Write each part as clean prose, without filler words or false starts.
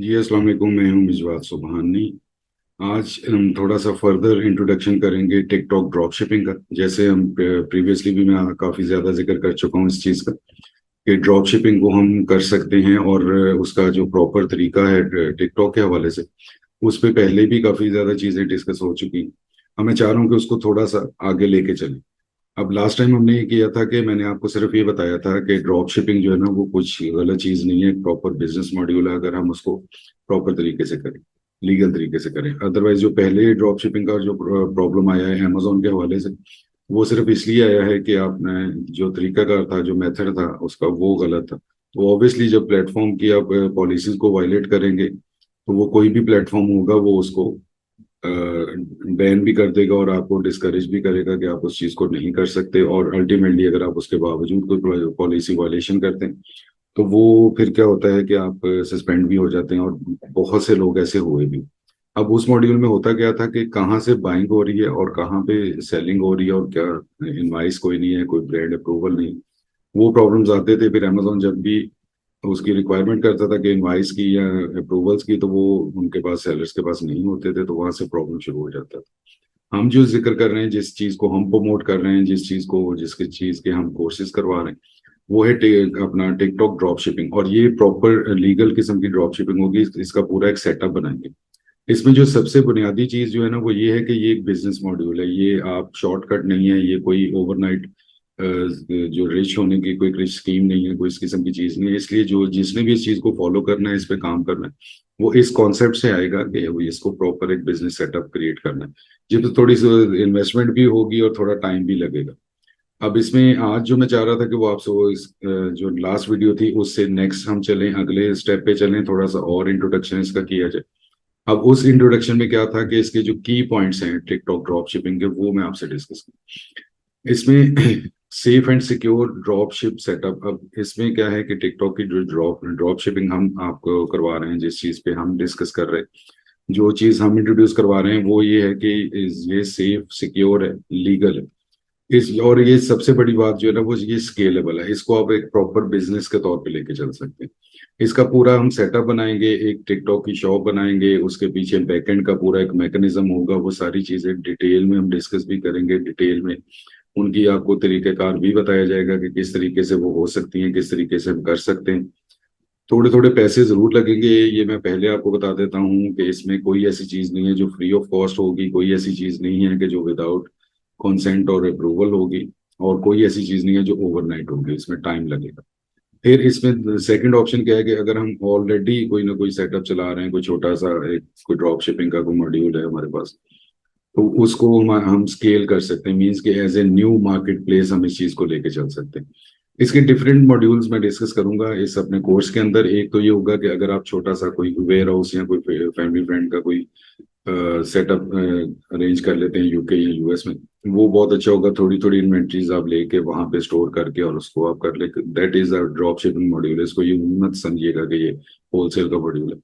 जी अस्सलाम वालेकुम। मैं हूं मिजवात सुबहानी। आज हम थोड़ा सा फर्दर इंट्रोडक्शन करेंगे टिकटॉक ड्रॉप शिपिंग का। जैसे हम प्रीवियसली भी मैं काफ़ी ज़्यादा जिक्र कर चुका हूं इस चीज़ का कि ड्रॉप शिपिंग को हम कर सकते हैं, और उसका जो प्रॉपर तरीका है टिकटॉक के हवाले से उस पे पहले भी काफ़ी ज़्यादा चीज़ें डिस्कस हो चुकी हैं। अब मैं चाह रहा हूँ कि उसको थोड़ा सा आगे लेके चलें। अब लास्ट टाइम हमने ये किया था कि मैंने आपको सिर्फ ये बताया था कि ड्रॉप शिपिंग जो है ना वो कुछ गलत चीज़ नहीं है, प्रॉपर बिजनेस मॉड्यूल है अगर हम उसको प्रॉपर तरीके से करें, लीगल तरीके से करें। अदरवाइज जो पहले ड्रॉप शिपिंग का जो प्रॉब्लम आया है अमेजोन के हवाले से, वो सिर्फ इसलिए आया है कि आपने जो तरीकाकार था, जो मेथड था उसका, वो गलत था। तो ऑब्वियसली जब प्लेटफॉर्म की आप पॉलिसीज को वायलेट करेंगे तो वो कोई भी प्लेटफॉर्म होगा वो उसको बैन भी कर देगा और आपको डिस्करेज भी करेगा कि आप उस चीज़ को नहीं कर सकते। और अल्टीमेटली अगर आप उसके बावजूद कोई पॉलिसी वायलेशन करते हैं तो वो फिर क्या होता है कि आप सस्पेंड भी हो जाते हैं, और बहुत से लोग ऐसे हुए भी। अब उस मॉड्यूल में होता क्या था कि कहाँ से बाइंग हो रही है और कहाँ पे सेलिंग हो रही है, और क्या इनवाइस कोई नहीं है, कोई ब्रांड अप्रूवल नहीं, वो प्रॉब्लम्स आते थे। फिर अमेजोन जब भी उसकी रिक्वायरमेंट करता था कि इनवाइस की या अप्रूवल्स की, तो वो उनके पास, सेलर्स के पास नहीं होते थे, तो वहां से प्रॉब्लम शुरू हो जाता था। हम जो जिक्र कर रहे हैं, जिस चीज को हम प्रमोट कर रहे हैं, जिस चीज को, जिसकी चीज के हम कोर्सेज करवा रहे हैं, वो है अपना टिकटॉक ड्रॉप शिपिंग। और ये प्रॉपर लीगल किस्म की ड्रॉप शिपिंग होगी। इसका पूरा एक सेटअप बनाएंगे। इसमें जो सबसे बुनियादी चीज जो है ना वो ये है कि ये एक बिजनेस मॉड्यूल है। ये आप शॉर्टकट नहीं है, ये कोई ओवरनाइट जो रिच होने की कोई रिच स्कीम नहीं है, कोई इस किस्म की चीज नहीं है। इसलिए जो जिसने भी इस चीज को फॉलो करना है, इस पे काम करना है, वो इस कॉन्सेप्ट से आएगा कि वो इसको प्रॉपर एक बिजनेस सेटअप क्रिएट करना है। जी, तो थोड़ी सी इन्वेस्टमेंट भी होगी और थोड़ा टाइम भी लगेगा। अब इसमें आज जो मैं चाह रहा था कि वो आपसे वो जो लास्ट वीडियो थी उससे नेक्स्ट हम चलें, अगले स्टेप पे चलें, थोड़ा सा और इंट्रोडक्शन इसका किया जाए। अब उस इंट्रोडक्शन में क्या था कि इसके जो की पॉइंट्स हैं टिकटॉक ड्रॉप शिपिंग के, वो मैं आपसे डिस्कस करूं इसमें। Safe and secure drop ship setup. अब इसमें क्या है कि टिकटॉक की जो ड्रॉप ड्रॉप शिपिंग हम आपको करवा रहे हैं, जिस चीज पे हम डिस्कस कर रहे हैं, जो चीज हम इंट्रोड्यूस करवा रहे हैं, वो ये है कि ये सेफ, सिक्योर है, लीगल है। इस और ये सबसे बड़ी बात जो है ना वो ये स्केलेबल है। इसको आप एक प्रॉपर बिजनेस के तौर पे लेके चल सकते हैं। इसका पूरा हम सेटअप बनाएंगे, एक टिकटॉक की शॉप बनाएंगे, उसके पीछे बैकएंड का पूरा एक मैकेनिज्म होगा। वो सारी चीजें डिटेल में हम डिस्कस भी करेंगे, डिटेल में उनकी आपको तरीकेकार भी बताया जाएगा कि किस तरीके से वो हो सकती हैं, किस तरीके से हम कर सकते हैं। थोड़े थोड़े पैसे जरूर लगेंगे, ये मैं पहले आपको बता देता हूँ कि इसमें कोई ऐसी चीज नहीं है जो फ्री ऑफ कॉस्ट होगी, कोई ऐसी चीज नहीं है कि जो विदाउट कंसेंट और अप्रूवल होगी, और कोई ऐसी चीज नहीं है जो ओवरनाइट होगी। इसमें टाइम लगेगा। फिर इसमें सेकंड ऑप्शन क्या है कि अगर हम ऑलरेडी कोई ना कोई सेटअप चला रहे हैं, कोई छोटा सा एक कोई ड्रॉप शिपिंग का कोई मॉड्यूल है हमारे पास, तो उसको हम स्केल कर सकते हैं। मींस कि as a new marketplace हम इस चीज को लेके चल सकते हैं। इसके डिफरेंट मॉड्यूल्स मैं डिस्कस करूंगा इस अपने कोर्स के अंदर। एक तो ये होगा कि अगर आप छोटा सा कोई वेयर हाउस या कोई फैमिली फ्रेंड का कोई सेटअप अरेंज कर लेते हैं यूके या यूएस में, वो बहुत अच्छा होगा। थोड़ी थोड़ी इन्वेंट्रीज आप लेके वहां पे स्टोर करके और उसको आप कर ले, that is a drop shipping module. इसको ये मत समझिएगा कि ये होलसेल का मॉड्यूल है।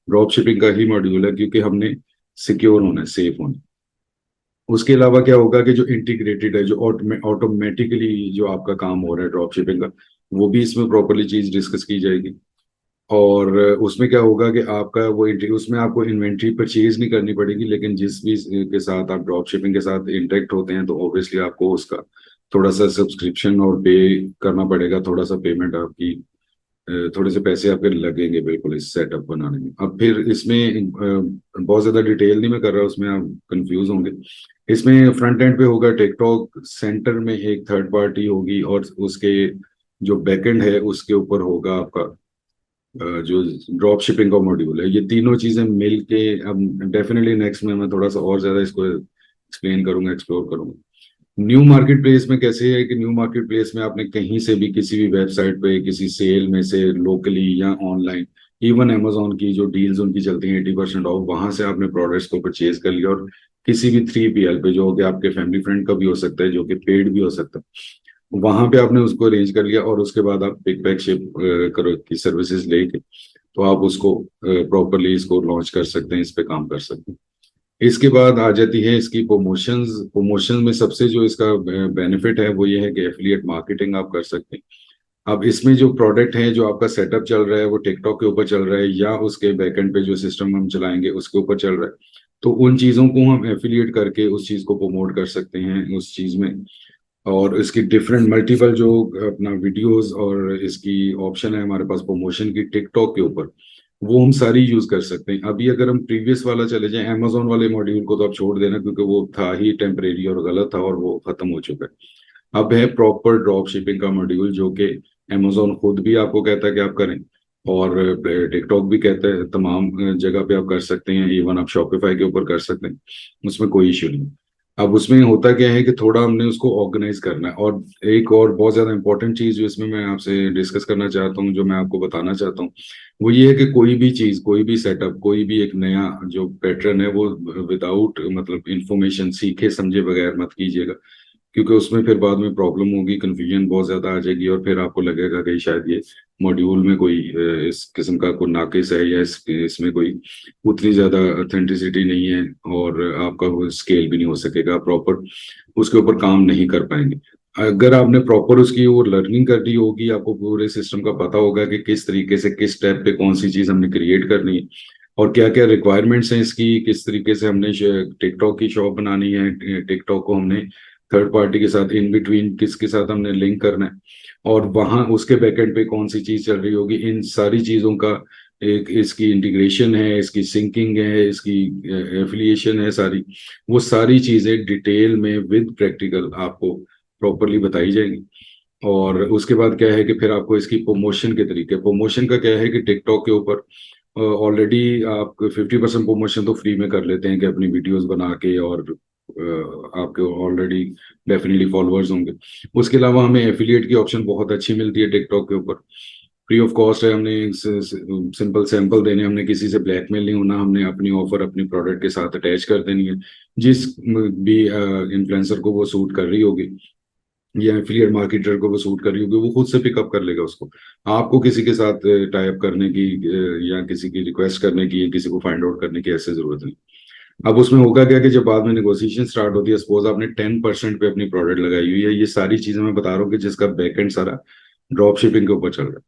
ड्रॉप शिपिंग का ही मॉड्यूल है, क्योंकि हमने सिक्योर होना है, सेफ होना है। उसके अलावा क्या होगा कि जो इंटीग्रेटेड है, जो ऑटोमेटिकली जो आपका काम हो रहा है ड्रॉप शिपिंग का, वो भी इसमें प्रॉपरली चीज डिस्कस की जाएगी। और उसमें क्या होगा कि आपका वो उसमें आपको इन्वेंट्री परचेज नहीं करनी पड़ेगी, लेकिन जिस भी के साथ आप ड्रॉप शिपिंग के साथ इंटरेक्ट होते हैं तो ऑब्वियसली आपको उसका थोड़ा सा सब्सक्रिप्शन और पे करना पड़ेगा। थोड़ा सा पेमेंट आपकी, थोड़े से पैसे आपके लगेंगे बिल्कुल इस सेटअप बनाने में। अब फिर इसमें बहुत ज्यादा डिटेल नहीं मैं कर रहा, उसमें आप कंफ्यूज होंगे। इसमें फ्रंट एंड पे होगा टिकटॉक, सेंटर में एक थर्ड पार्टी होगी, और उसके जो बैकएंड है उसके ऊपर होगा आपका जो ड्रॉप शिपिंग का मॉड्यूल है। ये तीनों चीजें मिल के, अब डेफिनेटली नेक्स्ट में मैं थोड़ा सा और ज्यादा इसको एक्सप्लेन करूंगा, एक्सप्लोर करूंगा। न्यू मार्केट प्लेस में कैसे है कि न्यू मार्केट प्लेस में आपने कहीं से भी, किसी भी वेबसाइट पे, किसी सेल में से, लोकली या ऑनलाइन, इवन अमेजोन की जो डील्स उनकी चलती हैं 80% ऑफ, वहां से आपने प्रोडक्ट्स को परचेज कर लिया, और किसी भी 3PL पे, जो कि आपके फैमिली फ्रेंड का भी हो सकता है, जो कि पेड भी हो सकता है, वहां पे आपने उसको अरेंज कर लिया, और उसके बाद आप पिक पैक शिप करो की सर्विसेज लेके, तो आप उसको प्रॉपरली इसको लॉन्च कर सकते हैं, इस पे काम कर सकते हैं। इसके बाद आ जाती है इसकी प्रमोशंस। प्रमोशन में सबसे जो इसका बेनिफिट है वो ये है कि एफिलिएट मार्केटिंग आप कर सकते हैं। अब इसमें जो प्रोडक्ट है, जो आपका सेटअप चल रहा है, वो टिकटॉक के ऊपर चल रहा है या उसके बैकएंड पे जो सिस्टम हम चलाएंगे उसके ऊपर चल रहा है, तो उन चीजों को हम एफिलिएट करके उस चीज को प्रमोट कर सकते हैं उस चीज में। और इसकी डिफरेंट मल्टीपल जो अपना वीडियोस और इसकी ऑप्शन है हमारे पास प्रमोशन की टिकटॉक के ऊपर, वो हम सारी यूज कर सकते हैं। अभी अगर हम प्रीवियस वाला चले जाएं, अमेजोन वाले मॉड्यूल को तो आप छोड़ देना, क्योंकि वो था ही टेम्परेरी और गलत था और वो खत्म हो चुका है। अब है प्रॉपर ड्रॉप शिपिंग का मॉड्यूल, जो कि अमेजोन खुद भी आपको कहता है कि आप करें, और टिकटॉक भी कहता है, तमाम जगह पे आप कर सकते हैं, इवन आप शॉपिफाई के ऊपर कर सकते हैं, उसमें कोई इश्यू नहीं। अब उसमें होता क्या है कि थोड़ा हमने उसको ऑर्गेनाइज करना है। और एक और बहुत ज्यादा इंपॉर्टेंट चीज जो इसमें मैं आपसे डिस्कस करना चाहता हूँ, जो मैं आपको बताना चाहता हूँ, वो ये है कि कोई भी चीज, कोई भी सेटअप, कोई भी एक नया जो पैटर्न है, वो विदाउट मतलब इंफॉर्मेशन सीखे समझे बगैर मत कीजिएगा, क्योंकि उसमें फिर बाद में प्रॉब्लम होगी, कंफ्यूजन बहुत ज्यादा आ जाएगी, और फिर आपको लगेगा कि शायद ये मॉड्यूल में कोई इस किस्म का कोई नाकिस है, या इसमें कोई उतनी ज्यादा ऑथेंटिसिटी नहीं है, और आपका वो स्केल भी नहीं हो सकेगा प्रॉपर, उसके ऊपर काम नहीं कर पाएंगे। अगर आपने प्रॉपर उसकी वो लर्निंग कर ली होगी, आपको पूरे सिस्टम का पता होगा कि किस तरीके से किस स्टेप पे कौन सी चीज हमने क्रिएट करनी है, और क्या क्या रिक्वायरमेंट्स हैं इसकी, किस तरीके से हमने टिकटॉक की शॉप बनानी है, टिकटॉक को हमने थर्ड पार्टी के साथ इन बिटवीन किसके साथ हमने लिंक करना है, और वहां उसके बैकएंड पे कौन सी चीज चल रही होगी, इन सारी चीजों का एक इसकी इंटीग्रेशन है, इसकी सिंकिंग है, इसकी एफिलिएशन है, सारी वो सारी चीजें डिटेल में विद प्रैक्टिकल आपको प्रॉपरली बताई जाएंगी। और उसके बाद क्या है कि फिर आपको इसकी प्रमोशन के तरीके, प्रमोशन का क्या है कि टिकटॉक के ऊपर ऑलरेडी आप 50% प्रमोशन तो फ्री में कर लेते हैं कि अपनी वीडियोस बना के, और आपके ऑलरेडी डेफिनेटली फॉलोअर्स होंगे। उसके अलावा हमें एफिलिएट की ऑप्शन बहुत अच्छी मिलती है टिकटॉक के ऊपर, फ्री ऑफ कॉस्ट है। हमने सिंपल सैंपल देने, हमने किसी से ब्लैकमेल नहीं होना, हमने अपनी ऑफर अपनी प्रोडक्ट के साथ अटैच कर देनी है, जिस भी इन्फ्लुएंसर को वो सूट कर रही होगी या एफिलिएट मार्केटर को वो सूट कर रही होगी, वो खुद से पिकअप कर लेगा उसको। आपको किसी के साथ टाई अप करने की या किसी की रिक्वेस्ट करने की या किसी को फाइंड आउट करने की ऐसे जरूरत नहीं। अब उसमें होगा क्या कि जब बाद में नेगोशिएशन स्टार्ट होती है, सपोज आपने 10% पे अपनी प्रोडक्ट लगाई हुई है, ये सारी चीजें मैं बता रहा हूँ कि जिसका बैकएंड सारा ड्रॉप शिपिंग के ऊपर चल रहा है,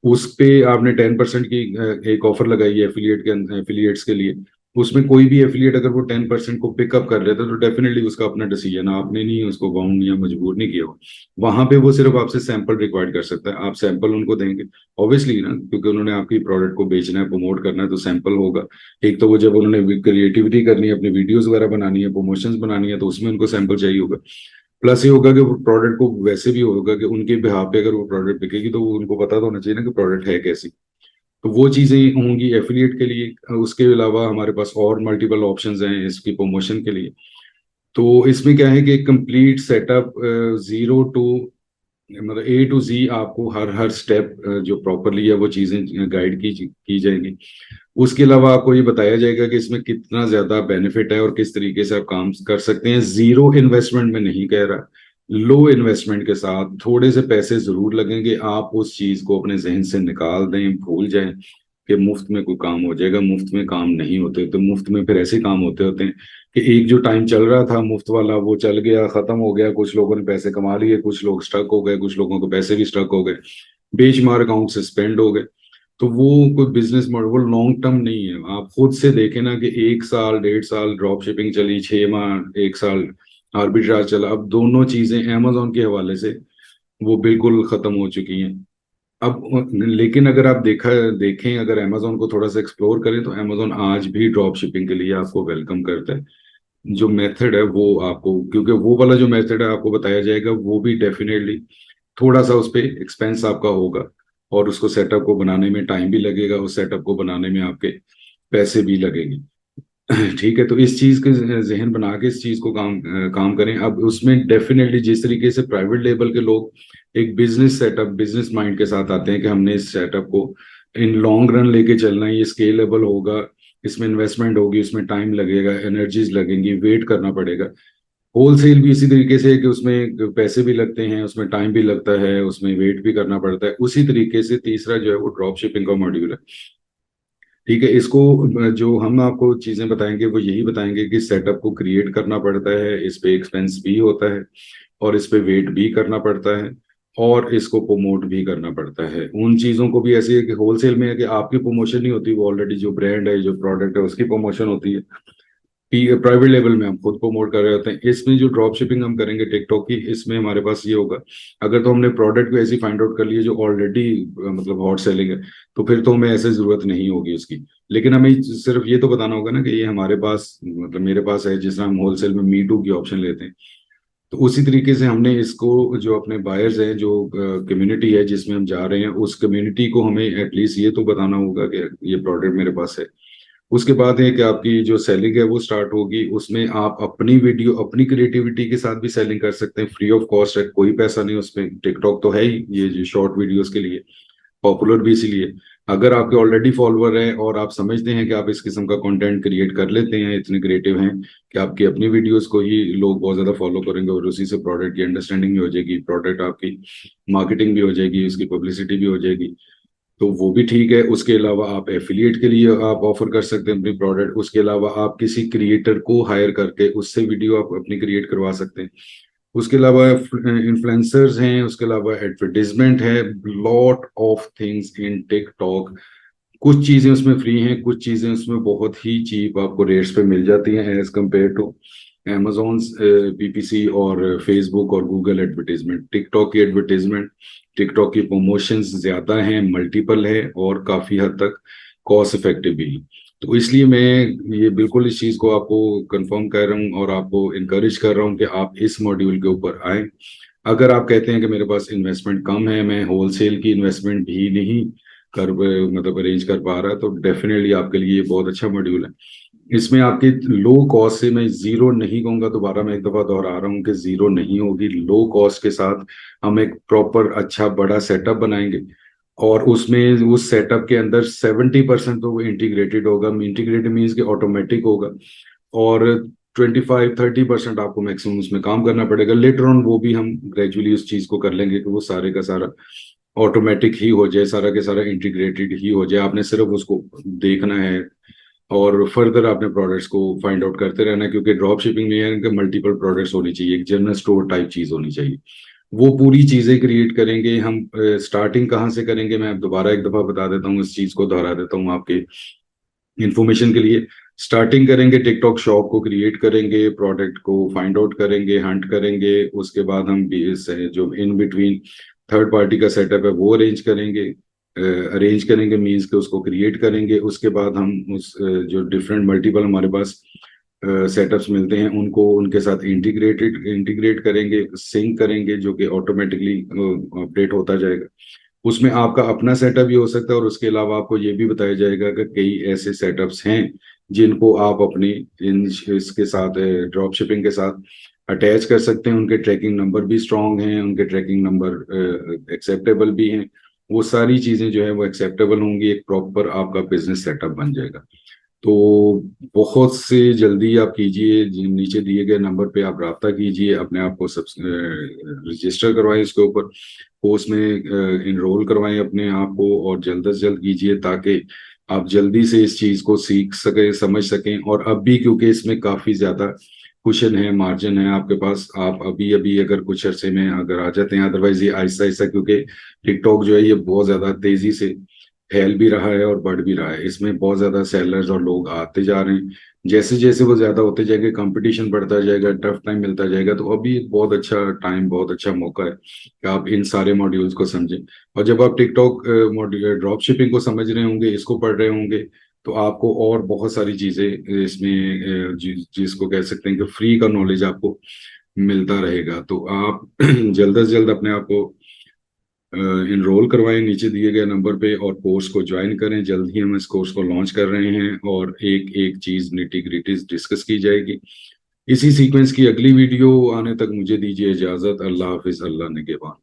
उस पे आपने 10% की एक ऑफर लगाई है एफिलिएट के एफिलिएट्स के लिए। उसमें कोई भी एफिलिएट अगर वो 10% को पिकअप कर लेता है, तो डेफिनेटली उसका अपना डिसीजन, आपने नहीं उसको बाउंड या मजबूर नहीं किया हो। वहां पे वो सिर्फ आपसे सैंपल रिक्वायर्ड कर सकता है, आप सैंपल उनको देंगे ऑब्वियसली ना, क्योंकि उन्होंने आपकी प्रोडक्ट को बेचना है, प्रमोट करना है, तो सैंपल होगा। एक तो वो जब उन्होंने क्रिएटिविटी करनी है, अपनी वीडियोस वगैरह बनानी है, प्रमोशंस बनानी है, तो उसमें उनको सैंपल चाहिए होगा। प्लस ये होगा कि वो प्रोडक्ट को वैसे भी होगा कि उनके बिहाफ पे अगर वो प्रोडक्ट बिकेगी, तो वो उनको पता तो होना चाहिए ना कि प्रोडक्ट है कैसी। तो वो चीजें होंगी एफिलिएट के लिए। उसके अलावा हमारे पास और मल्टीपल ऑप्शंस हैं इसकी प्रमोशन के लिए। तो इसमें क्या है कि कंप्लीट सेटअप जीरो टू मतलब ए टू जी, आपको हर हर स्टेप जो प्रॉपरली है वो चीजें गाइड की जाएंगी। उसके अलावा आपको ये बताया जाएगा कि इसमें कितना ज्यादा बेनिफिट है और किस तरीके से आप काम कर सकते हैं। जीरो इन्वेस्टमेंट में नहीं कह रहा, लो इन्वेस्टमेंट के साथ थोड़े से पैसे जरूर लगेंगे, आप उस चीज को अपने जहन से निकाल दें, भूल जाएं कि मुफ्त में कोई काम हो जाएगा। मुफ्त में काम नहीं होते, तो मुफ्त में फिर ऐसे काम होते होते हैं कि एक जो टाइम चल रहा था मुफ्त वाला, वो चल गया, खत्म हो गया, कुछ लोगों ने पैसे कमा लिए, कुछ लोग स्ट्रक हो गए, कुछ लोगों को पैसे भी स्ट्रक हो गए, बेशुमार अकाउंट सस्पेंड हो गए। तो वो कोई बिजनेस मॉडल वो लॉन्ग टर्म नहीं है। आप खुद से देखें ना कि 1 साल 1.5 साल ड्रॉप शिपिंग चली, 6 माह 1 साल आर्बिट्राज चला, अब दोनों चीजें अमेजोन के हवाले से वो बिल्कुल खत्म हो चुकी हैं। अब लेकिन अगर आप देखें, अगर अमेजोन को थोड़ा सा एक्सप्लोर करें, तो अमेजोन आज भी ड्रॉप शिपिंग के लिए आपको वेलकम करता है। जो मेथड है वो आपको, क्योंकि वो वाला जो मेथड है आपको बताया जाएगा, वो भी डेफिनेटली थोड़ा सा उस पर एक्सपेंस आपका होगा, और उसको सेटअप को बनाने में टाइम भी लगेगा, उस सेटअप को बनाने में आपके पैसे भी लगेंगे। ठीक है, तो इस चीज के जहन बना के इस चीज को काम करें। अब उसमें डेफिनेटली जिस तरीके से प्राइवेट लेवल के लोग एक बिजनेस सेटअप, बिजनेस माइंड के साथ आते हैं कि हमने इस सेटअप को इन लॉन्ग रन लेके चलना है, ये स्केलेबल होगा, इसमें इन्वेस्टमेंट होगी, इसमें टाइम लगेगा, एनर्जीज लगेंगी, वेट करना पड़ेगा। होलसेल भी इसी तरीके से है कि उसमें पैसे भी लगते हैं, उसमें टाइम भी लगता है, उसमें वेट भी करना पड़ता है। उसी तरीके से तीसरा जो है वो ड्रॉप शिपिंग का मॉड्यूल है। ठीक है, इसको जो हम आपको चीजें बताएंगे वो यही बताएंगे कि सेटअप को क्रिएट करना पड़ता है, इस पे एक्सपेंस भी होता है, और इस पे वेट भी करना पड़ता है। और इसको प्रमोट भी करना पड़ता है। उन चीज़ों को भी ऐसे है कि होलसेल में है कि आपकी प्रमोशन नहीं होती, वो ऑलरेडी जो ब्रांड है जो प्रोडक्ट है उसकी प्रमोशन होती है। प्राइवेट लेवल में हम खुद प्रमोट कर रहे होते हैं। इसमें जो ड्रॉप शिपिंग हम करेंगे टिकटॉक की, इसमें हमारे पास ये होगा, अगर तो हमने प्रोडक्ट को ऐसे फाइंड आउट कर लिए जो ऑलरेडी मतलब हॉट सेलिंग है, तो फिर तो हमें ऐसे जरूरत नहीं होगी उसकी। लेकिन हमें सिर्फ ये तो बताना होगा ना कि ये हमारे पास मतलब मेरे पास है, जिस तरह हम होलसेल में मी टू की ऑप्शन लेते हैं, तो उसी तरीके से हमने इसको जो अपने बायर्स हैं, जो कम्युनिटी है जिसमें हम जा रहे हैं, उस कम्युनिटी को हमें एटलीस्ट ये तो बताना होगा कि ये प्रोडक्ट मेरे पास है। उसके बाद है कि आपकी जो सेलिंग है वो स्टार्ट होगी, उसमें आप अपनी वीडियो अपनी क्रिएटिविटी के साथ भी सेलिंग कर सकते हैं, फ्री ऑफ कॉस्ट है, कोई पैसा नहीं उसमें। टिकटॉक तो है ही ये जो शॉर्ट वीडियोस के लिए, पॉपुलर भी इसीलिए। अगर आपके ऑलरेडी फॉलोअर हैं और आप समझते हैं कि आप इस किस्म का कंटेंट क्रिएट कर लेते हैं, इतने क्रिएटिव हैं कि आपकी अपनी वीडियोस को ही लोग बहुत ज्यादा फॉलो करेंगे और उसी से प्रोडक्ट की अंडरस्टैंडिंग भी हो जाएगी, प्रोडक्ट आपकी मार्केटिंग भी हो जाएगी, उसकी पब्लिसिटी भी हो जाएगी, तो वो भी ठीक है। उसके अलावा आप एफिलिएट के लिए आप ऑफर कर सकते हैं अपनी प्रोडक्ट। उसके अलावा आप किसी क्रिएटर को हायर करके उससे वीडियो आप अपनी क्रिएट करवा सकते हैं। उसके अलावा इन्फ्लुएंसर्स हैं, उसके अलावा एडवर्टीजमेंट है, lot of things in TikTok. कुछ चीजें उसमें फ्री हैं, कुछ चीजें उसमें बहुत ही चीप आपको रेट्स पे मिल जाती हैं as compared to Amazon PPC और फेसबुक और गूगल एडवर्टीजमेंट। टिकटॉक की एडवर्टीजमेंट, टिकटॉक की प्रमोशंस ज्यादा हैं, मल्टीपल है और काफी हद तक कॉस्ट इफेक्टिव भी है। तो इसलिए मैं ये बिल्कुल इस चीज को आपको कंफर्म कर रहा हूँ और आपको इनकरेज कर रहा हूँ कि आप इस मॉड्यूल के ऊपर आए। अगर आप कहते हैं कि मेरे पास इन्वेस्टमेंट कम है, मैं होलसेल की इन्वेस्टमेंट भी नहीं कर मतलब अरेंज कर पा रहा, तो डेफिनेटली आपके लिए ये बहुत अच्छा मॉड्यूल है। इसमें आपके लो कॉस्ट से, मैं जीरो नहीं कहूंगा, दोबारा मैं एक दफा दोहरा रहा हूँ कि जीरो नहीं होगी, लो कॉस्ट के साथ हम एक प्रॉपर अच्छा बड़ा सेटअप बनाएंगे और उसमें उस सेटअप के अंदर 70% तो वो इंटीग्रेटेड होगा। इंटीग्रेटेड मीन्स कि ऑटोमेटिक होगा, और 25-30% आपको मैक्सिमम उसमें काम करना पड़ेगा। लेटर ऑन वो भी हम ग्रेजुअली उस चीज को कर लेंगे कि वो सारे का सारा ऑटोमेटिक ही हो जाए, सारा के सारा इंटीग्रेटेड ही हो जाए। आपने सिर्फ उसको देखना है और फर्दर आपने प्रोडक्ट्स को फाइंड आउट करते रहना है, क्योंकि ड्रॉप शिपिंग में है कि मल्टीपल प्रोडक्ट्स होनी चाहिए, एक जनरल स्टोर टाइप चीज होनी चाहिए। वो पूरी चीजें क्रिएट करेंगे हम। स्टार्टिंग कहाँ से करेंगे, मैं अब दोबारा एक दफा बता देता हूँ, इस चीज को दोहरा देता हूँ आपके इंफॉर्मेशन के लिए। स्टार्टिंग करेंगे, टिकटॉक शॉप को क्रिएट करेंगे, प्रोडक्ट को फाइंड आउट करेंगे, हंट करेंगे। उसके बाद हम इस जो इन बिटवीन थर्ड पार्टी का सेटअप है वो अरेंज करेंगे। अरेंज करेंगे मीन्स के उसको क्रिएट करेंगे। उसके बाद हम उस जो डिफरेंट मल्टीपल हमारे पास सेटअप्स मिलते हैं उनको उनके साथ इंटीग्रेट करेंगे, सिंक करेंगे, जो कि ऑटोमेटिकली अपडेट होता जाएगा। उसमें आपका अपना सेटअप भी हो सकता है और उसके अलावा आपको ये भी बताया जाएगा कि कई ऐसे सेटअप्स हैं जिनको आप अपनी इन इसके साथ ड्रॉप शिपिंग के साथ अटैच कर सकते हैं। उनके ट्रैकिंग नंबर भी स्ट्रांग हैं, उनके ट्रैकिंग नंबर एक्सेप्टेबल भी हैं। वो सारी चीजें जो है वो एक्सेप्टेबल होंगी, एक प्रॉपर आपका बिजनेस सेटअप बन जाएगा। तो बहुत से जल्दी आप कीजिए, नीचे दिए गए नंबर पे आप राब्ता कीजिए, अपने आप को सब रजिस्टर करवाएं इसके ऊपर, कोर्स में इनरोल करवाएं अपने आप को, और जल्द से जल्द कीजिए ताकि आप जल्दी से इस चीज को सीख सकें, समझ सकें। और अब भी क्योंकि इसमें काफी ज्यादा कुशन है, मार्जिन है आपके पास, आप अभी अभी अगर कुछ अरसे में अगर आ जाते हैं, अदरवाइज ये आहिस्ता आहिस्ता, क्योंकि टिकटॉक जो है ये बहुत ज्यादा तेजी से फैल भी रहा है और बढ़ भी रहा है, इसमें बहुत ज्यादा सेलर्स और लोग आते जा रहे हैं। जैसे जैसे वो ज्यादा होते जाएंगे, कंपटीशन बढ़ता जाएगा, टफ टाइम मिलता जाएगा, तो अभी बहुत अच्छा टाइम, बहुत अच्छा मौका है कि आप इन सारे मॉड्यूल्स को समझें। और जब आप टिकटॉक मॉड्यूल ड्रॉप शिपिंग को समझ रहे होंगे, इसको पढ़ रहे होंगे, तो आपको और बहुत सारी चीजें इसमें जिसको कह सकते हैं कि फ्री का नॉलेज आपको मिलता रहेगा। तो आप जल्द से जल्द अपने आप को इनरोल करवाएं नीचे दिए गए नंबर पे और कोर्स को ज्वाइन करें। जल्द ही हम इस कोर्स को लॉन्च कर रहे हैं और एक एक चीज निटी ग्रिटी डिस्कस की जाएगी। इसी सीक्वेंस की अगली वीडियो आने तक मुझे दीजिए इजाजत। अल्लाह हाफिज, अल्लाह निगहबान।